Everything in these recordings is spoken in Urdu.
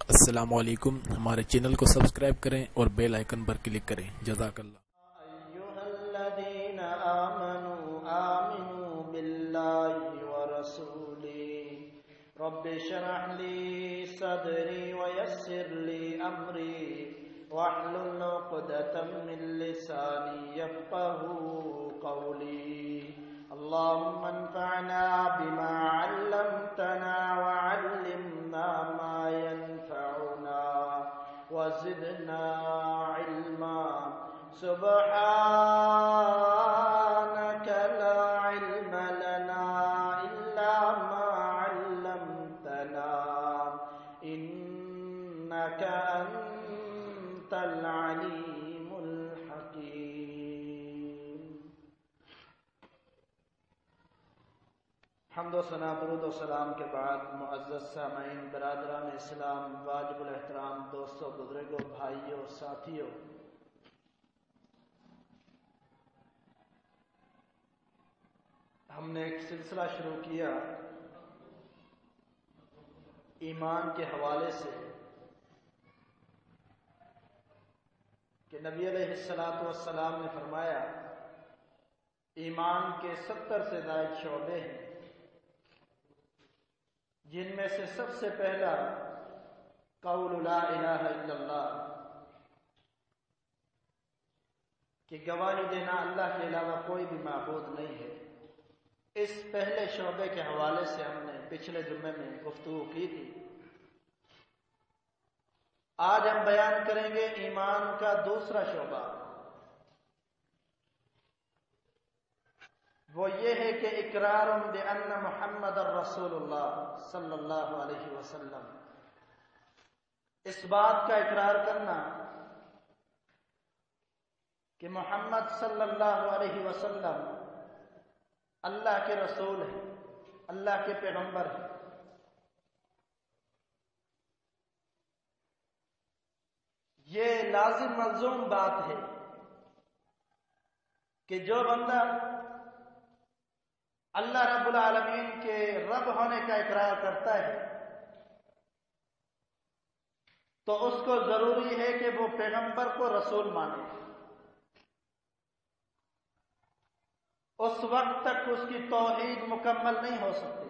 السلام علیکم، ہمارے چینل کو سبسکرائب کریں اور بیل آئیکن پر کلک کریں۔ جزاک اللہ۔ أيها الذين آمنوا بالله ورسوله رب اشرح لي صدري ويسر لي أمري واحلل عقدة من لساني يفقهوا قولي اللهم انفعنا بما علمتنا وعلمنا ما ينفعنا وزدنا علما سبحانك لا علم لنا إلا ما علمتنا إنك أنت العليم الحكيم۔ حمد و ثنا، درود و سلام کے بعد معزز سامعین، برادران اسلام، واجب الاحترام دوستوں، بزرگوں، بھائیوں، ساتھیوں، ہم نے ایک سلسلہ شروع کیا ایمان کے حوالے سے کہ نبی علیہ السلام نے فرمایا ایمان کے 70 سے زائد شعبے ہیں، جن میں سے سب سے پہلا قول لا الہ الا اللہ، کہ گواہی دینا اللہ کے علاوہ کوئی بھی معبود نہیں ہے۔ اس پہلے شعبے کے حوالے سے ہم نے پچھلے جمعے میں گفتگو کی تھی۔ آج ہم بیان کریں گے ایمان کا دوسرا شعبہ، وہ یہ ہے کہ اقرار بأن محمد الرسول اللہ صلی اللہ علیہ وسلم، اس بات کا اقرار کرنا کہ محمد صلی اللہ علیہ وسلم اللہ کے رسول ہے، اللہ کے پیغمبر ہے۔ یہ لازم ملزوم بات ہے کہ جو بندہ اللہ رب العالمین کے رب ہونے کا اقرار کرتا ہے تو اس کو ضروری ہے کہ وہ پیغمبر کو رسول مانے۔ اس وقت تک اس کی توحید مکمل نہیں ہو سکتی۔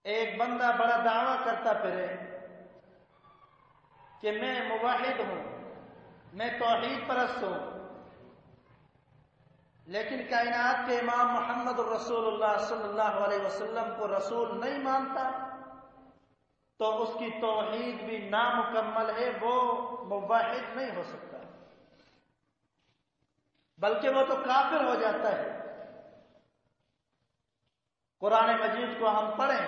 ایک بندہ بڑا دعویٰ کرتا پھرے کہ میں موحد ہوں، میں توحید پرست ہوں، لیکن کائنات کے امام محمد الرسول اللہ صلی اللہ علیہ وسلم کو رسول نہیں مانتا تو اس کی توحید بھی نامکمل ہے، وہ موحد نہیں ہو سکتا، بلکہ وہ تو کافر ہو جاتا ہے۔ قرآن مجید کو ہم پڑھیں،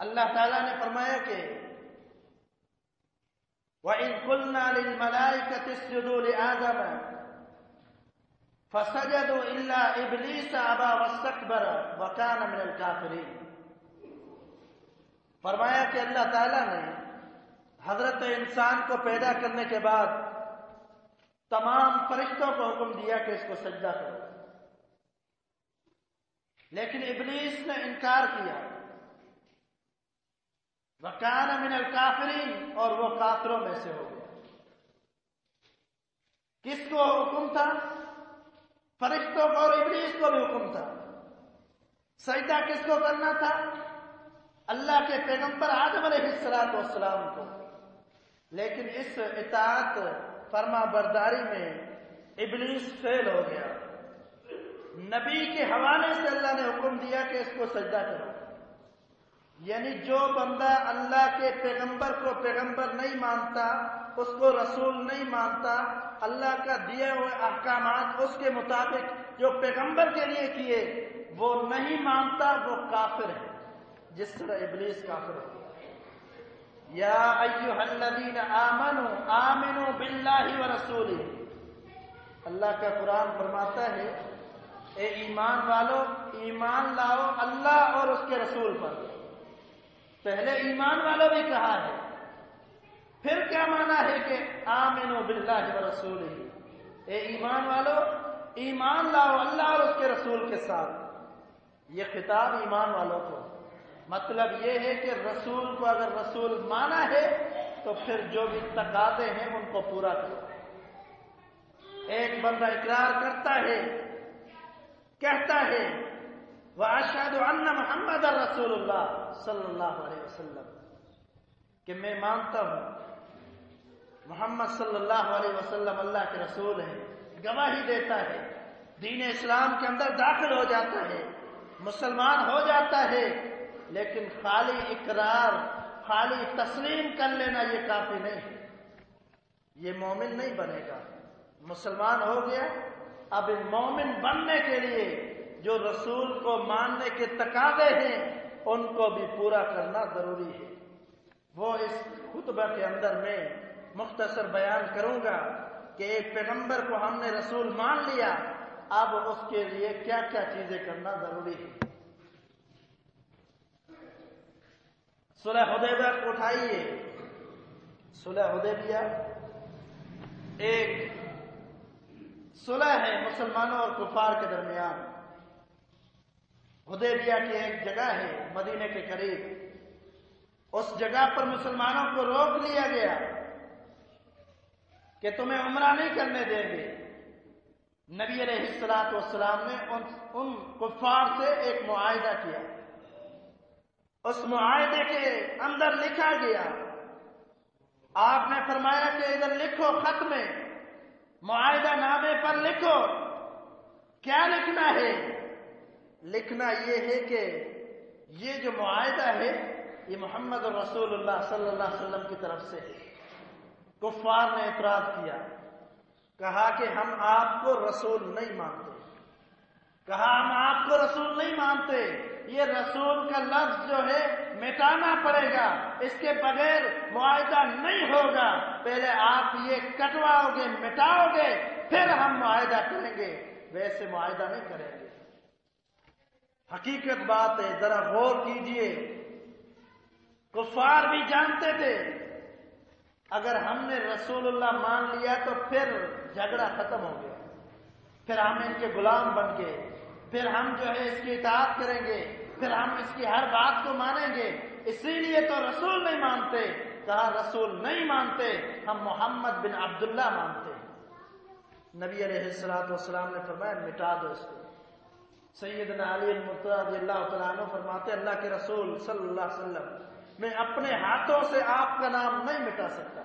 اللہ تعالیٰ نے فرمایا کہ وَإِذْ قُلْنَا لِلْمَلَائِكَةِ اسْجُدُوا لِآدَمَ فَسَجَدُوا إِلَّا إِبْلِيسَ أَبَى وَاسْتَكْبَرَ وَكَانَ مِنَ الْكَافِرِينَ۔ فرمایا کہ اللہ تعالیٰ نے حضرت انسان کو پیدا کرنے کے بعد تمام فرشتوں کو حکم دیا کہ اس کو سجدہ کرو، لیکن ابلیس نے انکار کیا، وَكَانَ مِنَ الْكَافِرِينَ، اور وہ کافروں میں سے ہو گیا۔ کس کو حکم تھا؟ فرشتوں کو اور ابلیس کو بھی حکم تھا۔ سجدہ کس کو کرنا تھا؟ اللہ کے پیغمبر آدم علیہ السلام کو، لیکن اس اطاعت فرما برداری میں ابلیس فیل ہو گیا۔ نبی کے حوالے سے اللہ نے حکم دیا کہ اس کو سجدہ کرو، یعنی جو بندہ اللہ کے پیغمبر کو پیغمبر نہیں مانتا، اس کو رسول نہیں مانتا، اللہ کا دیے ہوئے احکامات اس کے مطابق جو پیغمبر کے لیے کیے وہ نہیں مانتا، وہ کافر ہے، جس طرح ابلیس کافر ہو گیا۔ یا ایھا الذین آمنوا آمنوا باللہ ورسولہ، اللہ کا قرآن فرماتا ہے اے ایمان والو، ایمان لاؤ اللہ اور اس کے رسول پر۔ پہلے ایمان والوں بھی کہا ہے، پھر کیا معنی ہے کہ آمنوا باللہ ورسولہ، اے ایمان والو ایمان لاؤ اللہ اور اس کے رسول کے ساتھ۔ یہ خطاب ایمان والوں کو، مطلب یہ ہے کہ رسول کو اگر رسول مانا ہے تو پھر جو بھی تقاضے ہیں ان کو پورا کرو۔ ایک بندہ اقرار کرتا ہے، کہتا ہے وَأَشْهَدُ أَنَّ مُحَمَّدَ رَسُولُ اللَّهِ صلی اللہ علیہ وسلم، کہ میں مانتا ہوں محمد صلی اللہ علیہ وسلم اللہ کے رسول ہیں، گواہی دیتا ہے، دین اسلام کے اندر داخل ہو جاتا ہے، مسلمان ہو جاتا ہے، لیکن خالی اقرار، خالی تسلیم کر لینا یہ کافی نہیں ہے، یہ مومن نہیں بنے گا۔ مسلمان ہو گیا، اب مومن بننے کے لیے جو رسول کو ماننے کے تقاضے ہیں ان کو بھی پورا کرنا ضروری ہے۔ وہ اس خطبہ کے اندر میں مختصر بیان کروں گا کہ ایک پیغمبر کو ہم نے رسول مان لیا، اب اس کے لیے کیا کیا چیزیں کرنا ضروری ہے۔ صلح حدیبیہ کو اٹھائیے۔ صلح حدیبیہ ایک صلح ہے مسلمانوں اور کفار کے درمیان۔ حدیبیہ کی ایک جگہ ہے مدینے کے قریب، اس جگہ پر مسلمانوں کو روک لیا گیا کہ تمہیں عمرہ نہیں کرنے دیں گے۔ نبی علیہ الصلوۃ والسلام نے ان کفار سے ایک معاہدہ کیا، اس معاہدے کے اندر لکھا گیا، آپ نے فرمایا کہ ادھر لکھو، خط میں معاہدہ نامے پر لکھو۔ کیا لکھنا ہے؟ لکھنا یہ ہے کہ یہ جو معاہدہ ہے یہ محمد رسول اللہ صلی اللہ علیہ وسلم کی طرف سے ہے۔ کفار نے اعتراض کیا، کہا کہ ہم آپ کو رسول نہیں مانتے، کہا ہم آپ کو رسول نہیں مانتے، یہ رسول کا لفظ جو ہے مٹانا پڑے گا، اس کے بغیر معاہدہ نہیں ہوگا، پہلے آپ یہ کٹواؤ گے، مٹاؤ گے، پھر ہم معاہدہ کریں گے، ویسے معاہدہ نہیں کریں گے۔ حقیقت بات ہے، ذرا غور کیجئے، کفار بھی جانتے تھے اگر ہم نے رسول اللہ مان لیا تو پھر جھگڑا ختم ہو گیا، پھر ہم ان کے غلام بن گئے، پھر ہم جو ہے اس کی اطاعت کریں گے، پھر ہم اس کی ہر بات کو مانیں گے، اسی لیے تو رسول نہیں مانتے۔ کہا رسول نہیں مانتے، ہم محمد بن عبداللہ مانتے ہیں۔ نبی علیہ السلام نے فرمایا مٹا دو اس کو۔ سیدنا علی المرتضی رضی اللہ تعالیٰ عنہ فرماتے اللہ کے رسول صلی اللہ علیہ وسلم، میں اپنے ہاتھوں سے آپ کا نام نہیں مٹا سکتا۔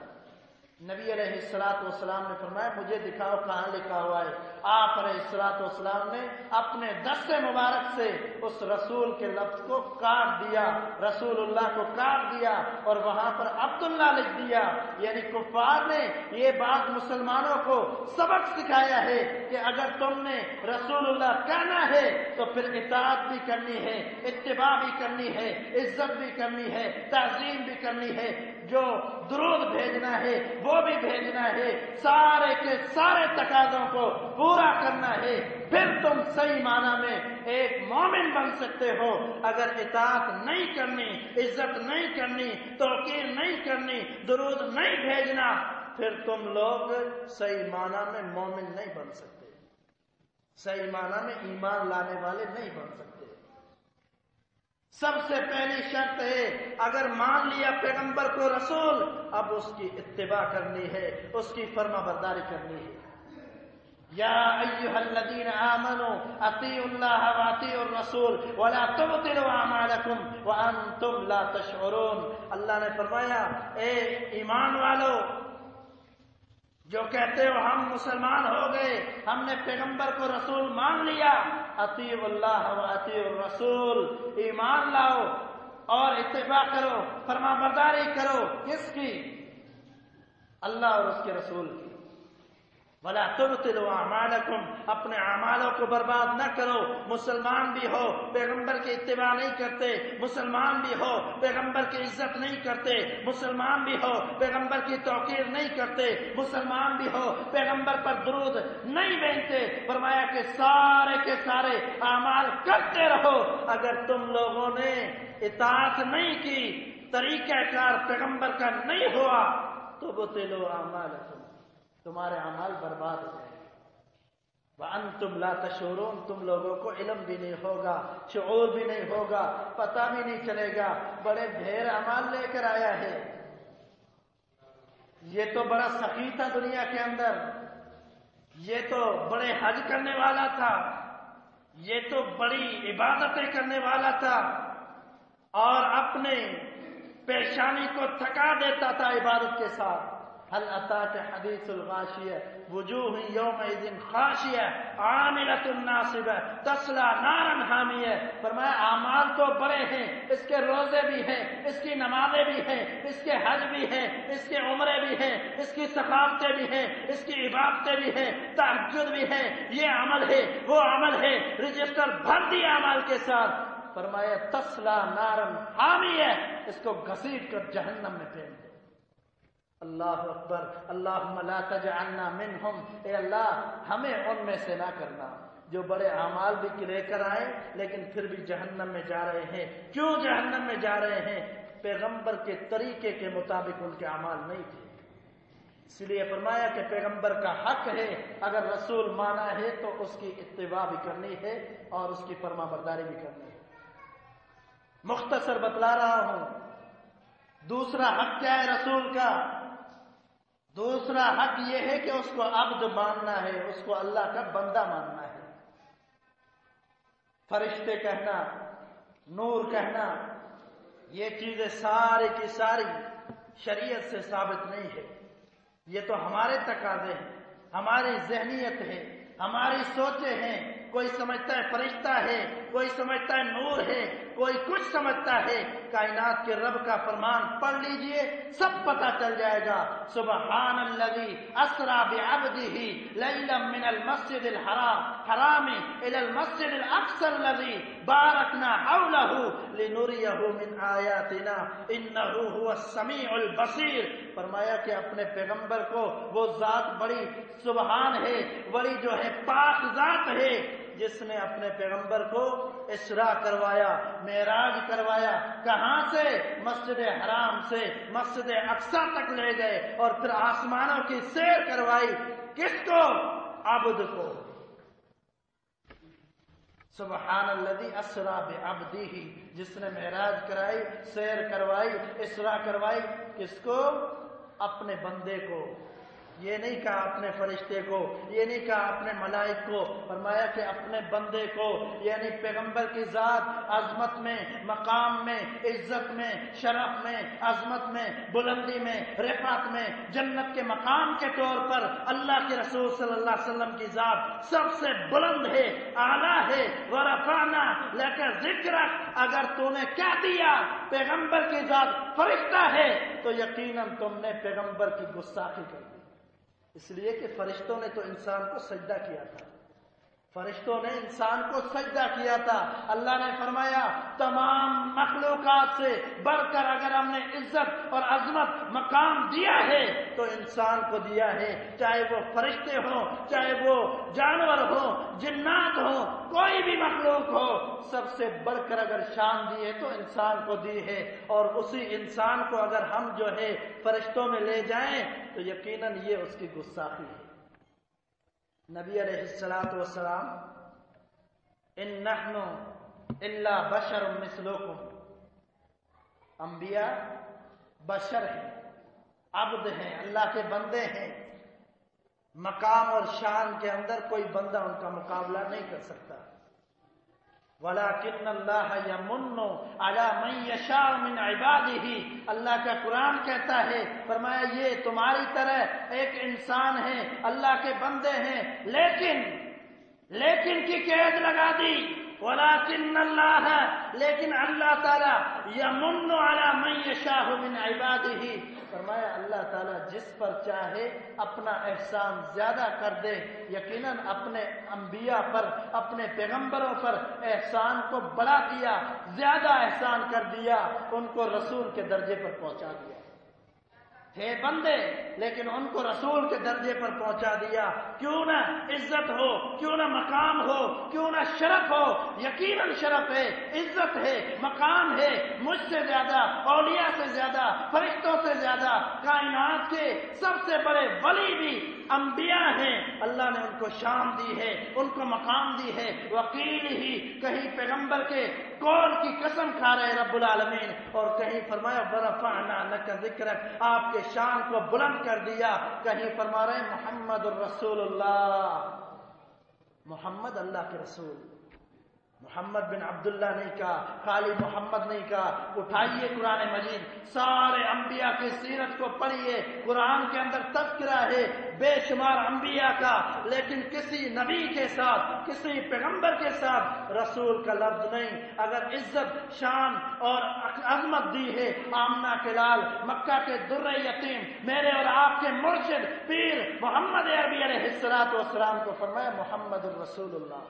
نبی علیہ السلام نے فرمایا مجھے دکھاؤ کہاں لکھا ہوا ہے۔ آپ علیہ السلام نے اپنے دست مبارک سے اس رسول کے لفظ کو کاٹ دیا، رسول اللہ کو کاٹ دیا اور وہاں پر عبداللہ لکھ دیا۔ یعنی کفار نے یہ بات مسلمانوں کو سبق سکھایا ہے کہ اگر تم نے رسول اللہ کہنا ہے تو پھر اطاعت بھی کرنی ہے، اتباع بھی کرنی ہے، عزت بھی کرنی ہے، تعظیم بھی کرنی ہے، جو درود بھیجنا ہے وہ بھی بھیجنا ہے، سارے کے سارے تقاضوں کو پورا کرنا ہے، پھر تم صحیح معنی میں ایک مومن بن سکتے ہو۔ اگر اطاعت نہیں کرنی، عزت نہیں کرنی، توقیر نہیں کرنی، درود نہیں بھیجنا، پھر تم لوگ صحیح معنی میں مومن نہیں بن سکتے، صحیح معنی میں ایمان لانے والے نہیں بن سکتے۔ سب سے پہلی شرط ہے اگر مان لیا پیغمبر کو رسول، اب اس کی اتباع کرنی ہے، اس کی فرما برداری کرنی ہے۔ یا ایھا الذین آمنوا اطیعوا اللہ واطیعوا الرسول ولا تبطلوا اعمالکم وانتم لا تشعرون۔ اللہ نے فرمایا اے ایمان والو جو کہتے ہو ہم مسلمان ہو گئے، ہم نے پیغمبر کو رسول مان لیا، اطیعوا اللہ واطیعوا الرسول، ایمان لاؤ اور اتباع کرو، فرما برداری کرو، کس کی؟ اللہ اور اس کے رسول کی۔ ولا تبطلوا اعمالکم، اپنے اعمالوں کو برباد نہ کرو۔ مسلمان بھی ہو پیغمبر کی اتباع نہیں کرتے، مسلمان بھی ہو پیغمبر کی عزت نہیں کرتے، مسلمان بھی ہو پیغمبر کی توقیر نہیں کرتے، مسلمان بھی ہو پیغمبر پر درود نہیں بھیجتے۔ فرمایا کہ سارے کے سارے اعمال کرتے رہو، اگر تم لوگوں نے اطاعت نہیں کی، طریقہ کار پیغمبر کا نہیں ہوا تو بطلوا اعمالکم، تمہارے اعمال برباد ہو جائیں گے۔ وَأَنْتُمْ لَا تَشْعُرُونَ، تم لوگوں کو علم بھی نہیں ہوگا، شعور بھی نہیں ہوگا، پتہ بھی نہیں چلے گا۔ بڑے ڈھیر اعمال لے کر آیا ہے، یہ تو بڑا سخی تھا دنیا کے اندر، یہ تو بڑے حج کرنے والا تھا، یہ تو بڑی عبادتیں کرنے والا تھا، اور اپنے پیشانی کو تھکا دیتا تھا عبادت کے ساتھ۔ هل اتاك حديث الغاشية وجوه يومئذ خاشية عاملة ناصبة تصلى نارا حامية۔ فرمایا اعمال تو بڑے ہیں، اس کے روزے بھی ہیں، اس کی نمازیں بھی ہیں، اس کے حج بھی ہیں، اس کے عمرے بھی ہیں، اس کی ثقافتیں بھی ہیں، اس کی عبادتیں بھی ہیں، تہجد بھی ہیں، یہ عمل ہے وہ عمل ہے، رجسٹر بھر دیا اعمال کے ساتھ۔ فرمایا تصلا نارن حامیہ، اس کو گھسیٹ کر جہنم میں پھینک دے۔ اللہ اکبر، اللہم لا تجعلنا منہم، اے اللہ ہمیں ان میں سے نہ کرنا جو بڑے اعمال بھی لے کر آئے لیکن پھر بھی جہنم میں جا رہے ہیں۔ کیوں جہنم میں جا رہے ہیں؟ پیغمبر کے طریقے کے مطابق ان کے اعمال نہیں تھے۔ اس لیے فرمایا کہ پیغمبر کا حق ہے، اگر رسول مانا ہے تو اس کی اتباع بھی کرنی ہے اور اس کی فرما برداری بھی کرنی ہے۔ مختصر بتلا رہا ہوں۔ دوسرا حق کیا ہے رسول کا؟ دوسرا حق یہ ہے کہ اس کو عبد ماننا ہے، اس کو اللہ کا بندہ ماننا ہے۔ فرشتے کہنا، نور کہنا، یہ چیزیں ساری کی ساری شریعت سے ثابت نہیں ہے، یہ تو ہمارے تقاضے ہیں، ہماری ذہنیت ہے، ہماری سوچیں ہیں۔ کوئی سمجھتا ہے فرشتہ ہے، کوئی سمجھتا ہے نور ہے، کوئی کچھ سمجھتا ہے۔ کائنات کے رب کا فرمان پڑھ لیجئے، سب پتہ چل جائے گا۔ سبحان الذی اسری بعبدہ لیلا من المسجد الحرام الی المسجد الاقصی الذی بارکنا حولہ لنریہ من آیاتنا انہ هو السمیع البصیر۔ فرمایا کہ اپنے پیغمبر کو وہ ذات بڑی سبحان ہے، بڑی جو ہے پاک ذات ہے، جس نے اپنے پیغمبر کو اسراء کروایا، معراج کروایا۔ کہاں سے؟ مسجد حرام سے مسجد اقصی تک لے گئے اور پھر آسمانوں کی سیر کروائی۔ کس کو؟ عبد کو۔ سبحان الذی اسری بعبدہ، جس نے معراج کرائی، سیر کروائی، اسراء کروائی۔ کس کو؟ اپنے بندے کو۔ یہ نہیں کہا اپنے فرشتے کو، یہ نہیں کہا اپنے ملائک کو، فرمایا کہ اپنے بندے کو، یعنی پیغمبر کی ذات عظمت میں، مقام میں، عزت میں، شرف میں، عظمت میں، بلندی میں، رفعت میں، جنت کے مقام کے طور پر اللہ کے رسول صلی اللہ علیہ وسلم کی ذات سب سے بلند ہے، اعلیٰ ہے۔ ورفعنا لک ذکرک، اگر تو نے کیا دیا پیغمبر کی ذات فرشتہ ہے تو یقیناً تم نے پیغمبر کی گستاخی کر دی۔ اس لیے کہ فرشتوں نے تو انسان کو سجدہ کیا تھا، فرشتوں نے انسان کو سجدہ کیا تھا۔ اللہ نے فرمایا تمام مخلوقات سے بڑھ کر اگر ہم نے عزت اور عظمت مقام دیا ہے تو انسان کو دیا ہے، چاہے وہ فرشتے ہوں، چاہے وہ جانور ہوں، جنات ہوں، کوئی بھی مخلوق ہو، سب سے بڑھ کر اگر شان دی ہے تو انسان کو دی ہے۔ اور اسی انسان کو اگر ہم جو ہے فرشتوں میں لے جائیں تو یقیناً یہ اس کی گستاخی ہے۔ نبی علیہ السلام ان نحن الا بشر مثلکم، انبیاء بشر ہیں، عبد ہیں، اللہ کے بندے ہیں، مقام اور شان کے اندر کوئی بندہ ان کا مقابلہ نہیں کر سکتا۔ وَلَكِنَّ اللَّهَ يَمُنُّ عَلَى مَن يَشَاءُ مِنْ عِبَادِهِ، اللہ کا قرآن کہتا ہے، فرمایا یہ تمہاری طرح ایک انسان ہے، اللہ کے بندے ہیں، لیکن کی قید لگا دی۔ وَلَكِنَّ اللَّهَ، لیکن اللہ تعالیٰ يَمُنُّ عَلَى مَن يَشَاءُ مِنْ عِبَادِهِ، فرمایا اللہ تعالیٰ جس پر چاہے اپنا احسان زیادہ کر دے۔ یقیناً اپنے انبیاء پر، اپنے پیغمبروں پر احسان کو بڑھا دیا، زیادہ احسان کر دیا، ان کو رسول کے درجے پر پہنچا دیا۔ تھے بندے لیکن ان کو رسول کے درجے پر پہنچا دیا. کیوں نہ عزت ہو، کیوں نہ مقام ہو، کیوں نہ شرف ہو. یقیناً شرف ہے، عزت ہے، مقام ہے. مجھ سے زیادہ، اولیاء سے زیادہ، فرشتوں سے زیادہ کائنات کے سب سے بڑے ولی بھی انبیاء ہیں. اللہ نے ان کو شان دی ہے، ان کو مقام دی ہے. وکیل ہی کہیں پیغمبر کے قول کی قسم کھا رہے رب العالمین، اور کہیں فرمایا ورفعنا لک ذکرک، آپ کے شان کو بلند کر دیا. کہیں فرما رہے محمد الرسول اللہ، محمد اللہ کے رسول. محمد بن عبداللہ نہیں کہا، خالی محمد نہیں کہا. اٹھائیے قرآن مجید، سارے انبیاء کی سیرت کو پڑھیے. قرآن کے اندر تذکرہ ہے بے شمار انبیاء کا، لیکن کسی نبی کے ساتھ، کسی پیغمبر کے ساتھ رسول کا لفظ نہیں. اگر عزت، شان اور عظمت دی ہے آمنہ کے لال، مکہ کے در یتیم، میرے اور آپ کے مرشد پیر محمد عربی علیہ السلام کو فرمایا محمد الرسول اللہ.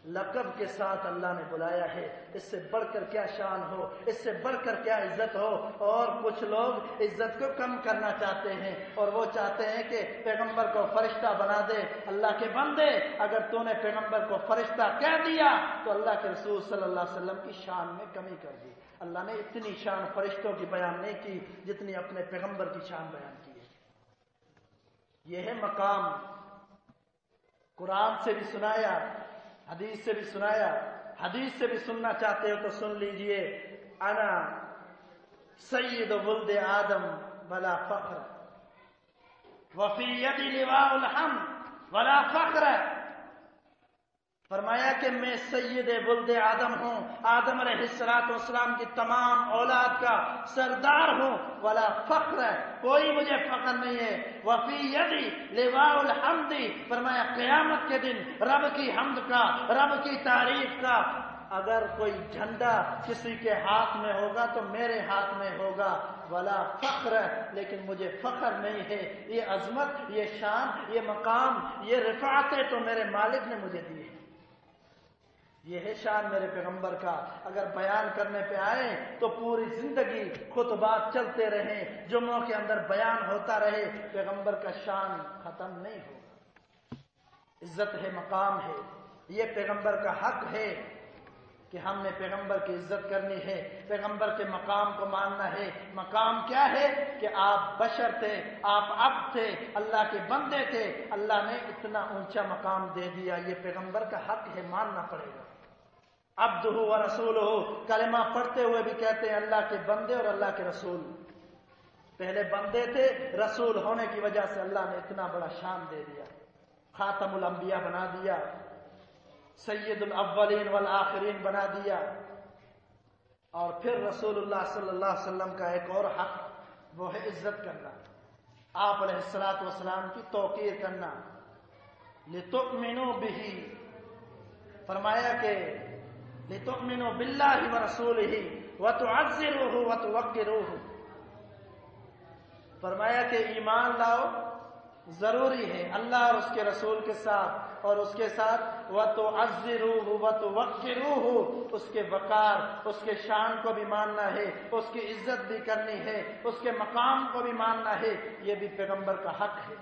لقب کے ساتھ اللہ نے بلایا ہے. اس سے بڑھ کر کیا شان ہو، اس سے بڑھ کر کیا عزت ہو. اور کچھ لوگ عزت کو کم کرنا چاہتے ہیں، اور وہ چاہتے ہیں کہ پیغمبر کو فرشتہ بنا دے. اللہ کے بندے، اگر تو نے پیغمبر کو فرشتہ کہہ دیا تو اللہ کے رسول صلی اللہ علیہ وسلم کی شان میں کمی کر دی. اللہ نے اتنی شان فرشتوں کی بیان نہیں کی جتنی اپنے پیغمبر کی شان بیان کی ہے. یہ ہے مقام. قرآن سے بھی سنایا، حدیث سے بھی سنایا. حدیث سے بھی سننا چاہتے ہو تو سن لیجئے. انا سید ولد آدم ولا فخر وفی یدی لواء الحمد ولا فخر. فرمایا کہ میں سید ولد آدم ہوں، آدم علیہ السلام کی تمام اولاد کا سردار ہوں. ولا فخر، کوئی مجھے فخر نہیں ہے. وفی یدی لواء الحمد، فرمایا قیامت کے دن رب کی حمد کا، رب کی تعریف کا اگر کوئی جھنڈا کسی کے ہاتھ میں ہوگا تو میرے ہاتھ میں ہوگا. ولا فخر، لیکن مجھے فخر نہیں ہے. یہ عظمت، یہ شان، یہ مقام، یہ رفعتیں تو میرے مالک نے مجھے دی ہے. یہ ہے شان میرے پیغمبر کا. اگر بیان کرنے پہ آئے تو پوری زندگی خطبات چلتے رہیں، جمعوں کے اندر بیان ہوتا رہے، پیغمبر کا شان ختم نہیں ہوگا. عزت ہے، مقام ہے. یہ پیغمبر کا حق ہے کہ ہم نے پیغمبر کی عزت کرنی ہے، پیغمبر کے مقام کو ماننا ہے. مقام کیا ہے کہ آپ بشر تھے، آپ عبد تھے، اللہ کے بندے تھے. اللہ نے اتنا اونچا مقام دے دیا. یہ پیغمبر کا حق ہے، ماننا پڑے گا. عبدہ و رسولہ، کلمہ پڑھتے ہوئے بھی کہتے ہیں اللہ کے بندے اور اللہ کے رسول. پہلے بندے تھے، رسول ہونے کی وجہ سے اللہ نے اتنا بڑا شان دے دیا. خاتم الانبیاء بنا دیا، سید الاولین والآخرین بنا دیا. اور پھر رسول اللہ صلی اللہ علیہ وسلم کا ایک اور حق، وہ ہے عزت کرنا. آپ علیہ السلام کی توقیر کرنا. لتؤمنوا بہ، فرمایا کہ لتؤمنوا باللہ ورسولہ وتعزروہ وتوقروہ. فرمایا کہ ایمان لاؤ ضروری ہے اللہ اور اس کے رسول کے ساتھ، اور اس کے ساتھ وَتُعَزِّرُوهُ وَتُوَقِّرُوهُ، اس کے وقار، اس کے شان کو بھی ماننا ہے، اس کی عزت بھی کرنی ہے، اس کے مقام کو بھی ماننا ہے. یہ بھی پیغمبر کا حق ہے،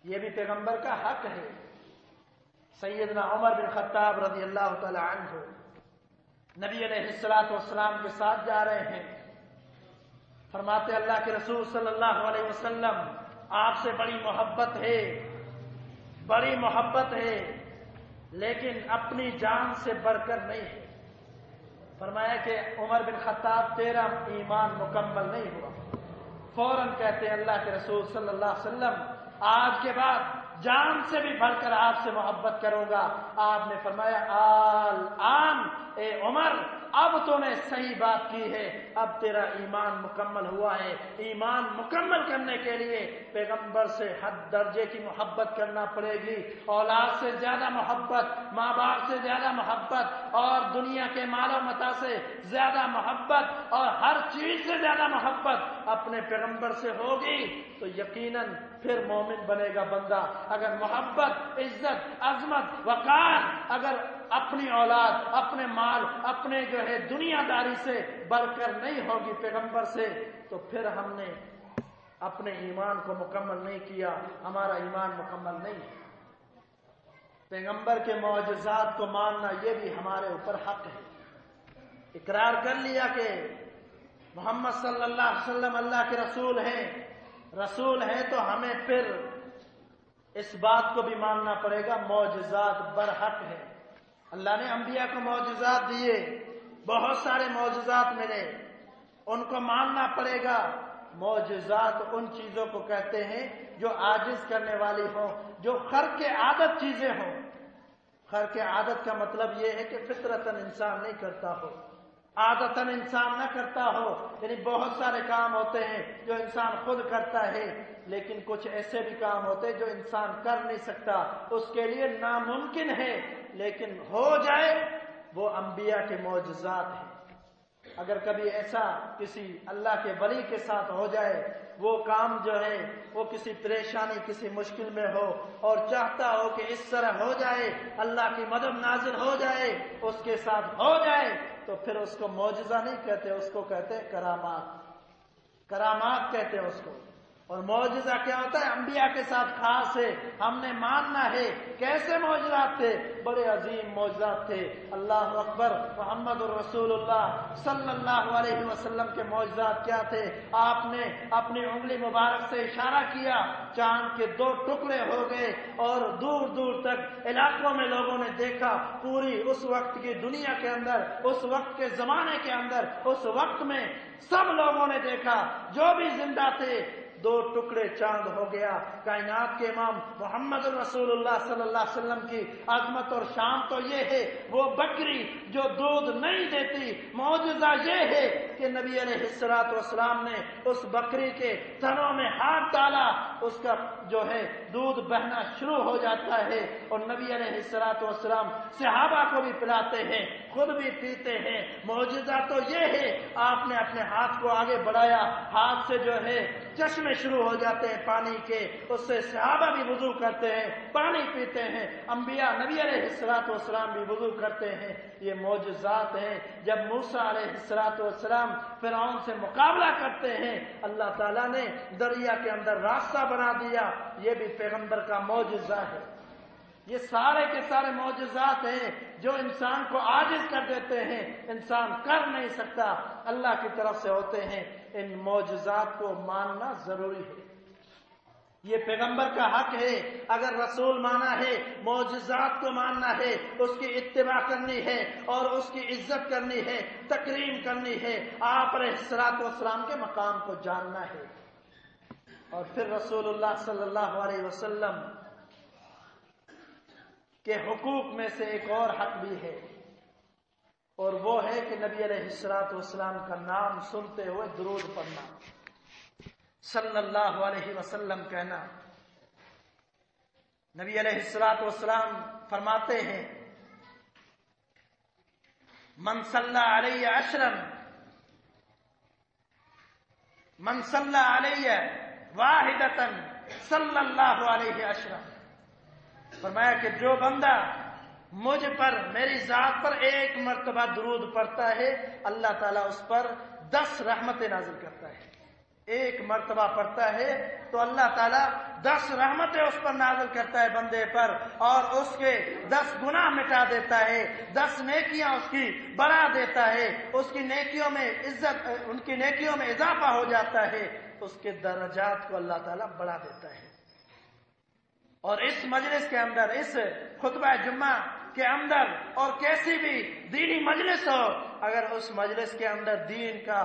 یہ بھی پیغمبر کا حق ہے. سیدنا عمر بن خطاب رضی اللہ تعالی عنہ نبی علیہ السلام کے ساتھ جا رہے ہیں. فرماتے اللہ کے رسول صلی اللہ علیہ وسلم آپ سے بڑی محبت ہے، بڑی محبت ہے، لیکن اپنی جان سے بڑھ کر نہیں ہے. فرمایا کہ عمر بن خطاب تیرا ایمان مکمل نہیں ہوا. فوراً کہتے ہیں اللہ کے رسول صلی اللہ علیہ وسلم آج کے بعد جان سے بھی بڑھ کر آپ سے محبت کروں گا. آپ نے فرمایا آن اے عمر، اب تو نے صحیح بات کی ہے، اب تیرا ایمان مکمل ہوا ہے. ایمان مکمل کرنے کے لیے پیغمبر سے حد درجے کی محبت کرنا پڑے گی. اولاد سے زیادہ محبت، ماں باپ سے زیادہ محبت، اور دنیا کے مال و متاع سے زیادہ محبت، اور ہر چیز سے زیادہ محبت اپنے پیغمبر سے ہوگی تو یقیناً پھر مومن بنے گا بندہ. اگر محبت، عزت، عظمت، وقار اگر اپنی اولاد، اپنے مال، اپنے جو ہے دنیا داری سے بڑھ کر نہیں ہوگی پیغمبر سے، تو پھر ہم نے اپنے ایمان کو مکمل نہیں کیا، ہمارا ایمان مکمل نہیں ہے۔ پیغمبر کے معجزات کو ماننا یہ بھی ہمارے اوپر حق ہے۔ اقرار کر لیا کہ محمد صلی اللہ علیہ وسلم اللہ کے رسول ہیں تو ہمیں پھر اس بات کو بھی ماننا پڑے گا معجزات برحق ہے۔ اللہ نے انبیاء کو معجزات دیے، بہت سارے معجزات ملے، ان کو ماننا پڑے گا۔ معجزات ان چیزوں کو کہتے ہیں جو عاجز کرنے والی ہوں، جو خرق عادت چیزیں ہوں۔ خرق عادت کا مطلب یہ ہے کہ فطرتاً انسان نہیں کرتا ہو، عادتاً انسان نہ کرتا ہو، یعنی بہت سارے کام ہوتے ہیں جو انسان خود کرتا ہے، لیکن کچھ ایسے بھی کام ہوتے ہیں جو انسان کر نہیں سکتا، اس کے لیے ناممکن ہے لیکن ہو جائے، وہ انبیاء کے معجزات ہیں۔ اگر کبھی ایسا کسی اللہ کے ولی کے ساتھ ہو جائے، وہ کام جو ہے وہ کسی پریشانی کسی مشکل میں ہو اور چاہتا ہو کہ اس طرح ہو جائے، اللہ کی مدد نازل ہو جائے، اس کے ساتھ ہو جائے، تو پھر اس کو معجزہ نہیں کہتے، اس کو کہتے ہیں کرامات۔ کرامات کہتے ہیں اس کو۔ اور معجزہ کیا ہوتا ہے؟ انبیاء کے ساتھ خاص ہے، ہم نے ماننا ہے۔ کیسے معجزات تھے؟ بڑے عظیم معجزات تھے۔ اللہ اکبر، محمد الرسول اللہ صلی اللہ علیہ وسلم کے معجزات کیا تھے؟ آپ نے اپنی انگلی مبارک سے اشارہ کیا، چاند کے 2 ٹکڑے ہو گئے اور دور دور تک علاقوں میں لوگوں نے دیکھا۔ پوری اس وقت کی دنیا کے اندر، اس وقت کے زمانے کے اندر، اس وقت میں سب لوگوں نے دیکھا، جو بھی زندہ تھے، 2 ٹکڑے چاند ہو گیا۔ کائنات کے امام محمد الرسول اللہ صلی اللہ علیہ وسلم کی عظمت اور شان تو یہ ہے، وہ بکری جو دودھ نہیں دیتی، معجزہ یہ ہے کہ نبی علیہ السلام نے اس بکری کے تھنوں میں ہاتھ ڈالا، اس کا جو ہے دودھ بہنا شروع ہو جاتا ہے، اور نبی علیہ السلام صحابہ کو بھی پلاتے ہیں، خود بھی پیتے ہیں۔ معجزہ تو یہ ہے، آپ نے اپنے ہاتھ کو آگے بڑھایا، ہاتھ سے جو ہے چشمے شروع ہو جاتے ہیں پانی کے، اس سے صحابہ بھی وضو کرتے ہیں، پانی پیتے ہیں، انبیاء نبی علیہ السلام بھی وضو کرتے ہیں۔ یہ معجزات ہیں۔ جب موسیٰ علیہ السلام فرعون سے مقابلہ کرتے ہیں، اللہ تعالیٰ نے دریا کے اندر راستہ بنا دیا، یہ بھی پیغمبر کا معجزہ ہے۔ یہ سارے کے سارے معجزات ہیں جو انسان کو عاجز کر دیتے ہیں، انسان کر نہیں سکتا، اللہ کی طرف سے ہوتے ہیں۔ ان معجزات کو ماننا ضروری ہے، یہ پیغمبر کا حق ہے۔ اگر رسول مانا ہے، معجزات کو ماننا ہے، اس کی اتباع کرنی ہے اور اس کی عزت کرنی ہے، تکریم کرنی ہے، آپ علیہ السلام کے مقام کو جاننا ہے۔ اور پھر رسول اللہ صلی اللہ علیہ وسلم کے حقوق میں سے ایک اور حق بھی ہے، اور وہ ہے کہ نبی علیہ السلام کا نام سنتے ہوئے درود پڑھنا، صلی اللہ علیہ وسلم کہنا۔ نبی علیہ السلام فرماتے ہیں، من صلی علیہ عشرا، من صلی علیہ واحدۃ صلی اللہ علیہ عشرا۔ فرمایا کہ جو بندہ مجھ پر، میری ذات پر 1 مرتبہ درود پڑھتا ہے، اللہ تعالیٰ اس پر 10 رحمتیں نازل کرتا ہے۔ 1 مرتبہ پڑھتا ہے تو اللہ تعالیٰ 10 رحمتیں اس پر نازل کرتا ہے بندے پر، اور اس کے 10 گناہ مٹا دیتا ہے، 10 نیکیاں اس کی بڑھا دیتا ہے، اس کی نیکیوں میں عزت، ان کی نیکیوں میں اضافہ ہو جاتا ہے، اس کے درجات کو اللہ تعالیٰ بڑھا دیتا ہے۔ اور اس مجلس کے اندر، اس خطبہ جمعہ کے اندر، اور کیسی بھی دینی مجلس ہو، اگر اس مجلس کے اندر دین کا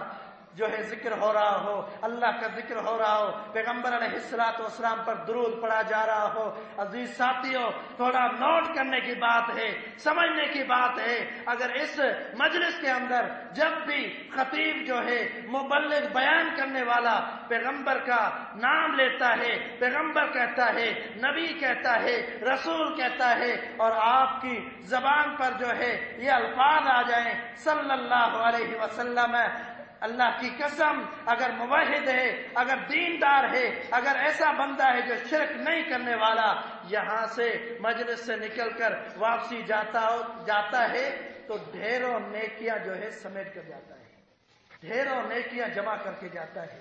جو ہے ذکر ہو رہا ہو، اللہ کا ذکر ہو رہا ہو، پیغمبر علیہ السلام پر درود پڑھا جا رہا ہو، عزیز ساتھیوں، تھوڑا نوٹ کرنے کی بات ہے، سمجھنے کی بات ہے۔ اگر اس مجلس کے اندر جب بھی خطیب جو ہے، مبلغ، بیان کرنے والا پیغمبر کا نام لیتا ہے، پیغمبر کہتا ہے، نبی کہتا ہے، رسول کہتا ہے، اور آپ کی زبان پر جو ہے یہ الفاظ آ جائیں، صلی اللہ علیہ وسلم، اللہ کی قسم، اگر موحد ہے، اگر دیندار ہے، اگر ایسا بندہ ہے جو شرک نہیں کرنے والا، یہاں سے مجلس سے نکل کر واپسی جاتا ہے تو ڈھیروں نیکیاں جو ہے سمیٹ کر جاتا ہے، ڈھیروں نیکیاں جمع کر کے جاتا ہے۔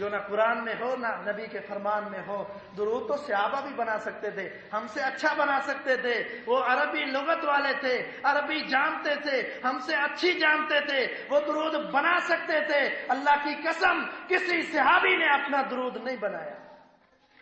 جو نہ قرآن میں ہو نہ نبی کے فرمان میں ہو. درود تو صحابہ بھی بنا سکتے تھے, ہم سے اچھا بنا سکتے تھے. وہ عربی لغت والے تھے, عربی جانتے تھے, ہم سے اچھی جانتے تھے, وہ درود بنا سکتے تھے. اللہ کی قسم کسی صحابی نے اپنا درود نہیں بنایا,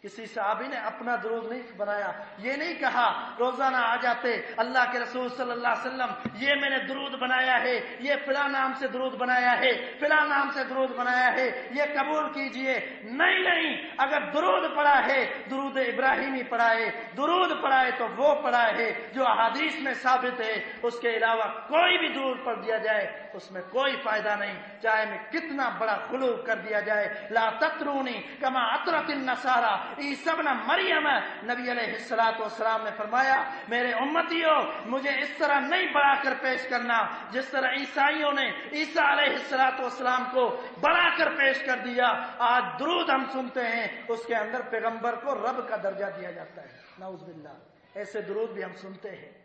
کسی صحابی نے اپنا درود نہیں بنایا. یہ نہیں کہا روزانہ آ جاتے اللہ کے رسول صلی اللہ علیہ وسلم یہ میں نے درود بنایا ہے, یہ فلاں نام سے درود بنایا ہے, فلاں نام سے درود بنایا ہے, یہ قبول کیجئے. نہیں نہیں, اگر درود پڑھا ہے درود ابراہیمی پڑھا ہے, درود پڑھا ہے تو وہ پڑھا ہے جو احادیث میں ثابت ہے. اس کے علاوہ کوئی بھی درود پڑھ دیا جائے اس میں کوئی فائدہ نہیں, چاہے میں کتنا بڑا خلوق کر دیا جائے. لا تطرونی کما اطرت النصارى عیسی ابن مریم. نبی علیہ الصلوۃ والسلام نے فرمایا میرے امتیوں مجھے اس طرح نہیں بڑھا کر پیش کرنا جس طرح عیسائیوں نے عیسیٰ علیہ الصلوۃ والسلام کو بڑھا کر پیش کر دیا. آج درود ہم سنتے ہیں اس کے اندر پیغمبر کو رب کا درجہ دیا جاتا ہے, نعوذ باللہ. ایسے درود بھی ہم سنتے ہیں.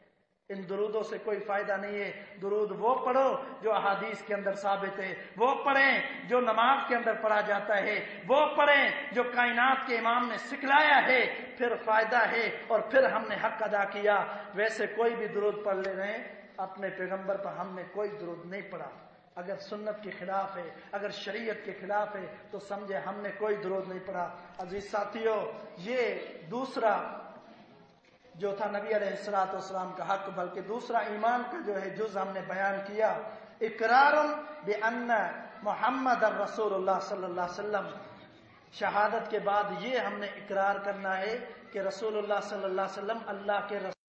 ان درودوں سے کوئی فائدہ نہیں ہے. درود وہ پڑھو جو احادیث کے اندر ثابت ہے, وہ پڑھیں جو نماز کے اندر پڑھا جاتا ہے, وہ پڑھیں جو کائنات کے امام نے سکھلایا ہے, پھر فائدہ ہے اور پھر ہم نے حق ادا کیا. ویسے کوئی بھی درود پڑھ لے رہے ہیں, اپنے پیغمبر پر ہم نے کوئی درود نہیں پڑھا. اگر سنت کے خلاف ہے, اگر شریعت کے خلاف ہے تو سمجھے ہم نے کوئی درود نہیں پڑھا. عزیز ساتھیوں, یہ دوسرا جو تھا نبی علیہ الصلوۃ والسلام کا حق, بلکہ دوسرا ایمان کا جو ہے جز ہم نے بیان کیا. اقرار بان محمد رسول اللہ صلی اللہ علیہ وسلم. شہادت کے بعد یہ ہم نے اقرار کرنا ہے کہ رسول اللہ صلی اللہ علیہ وسلم اللہ کے رسول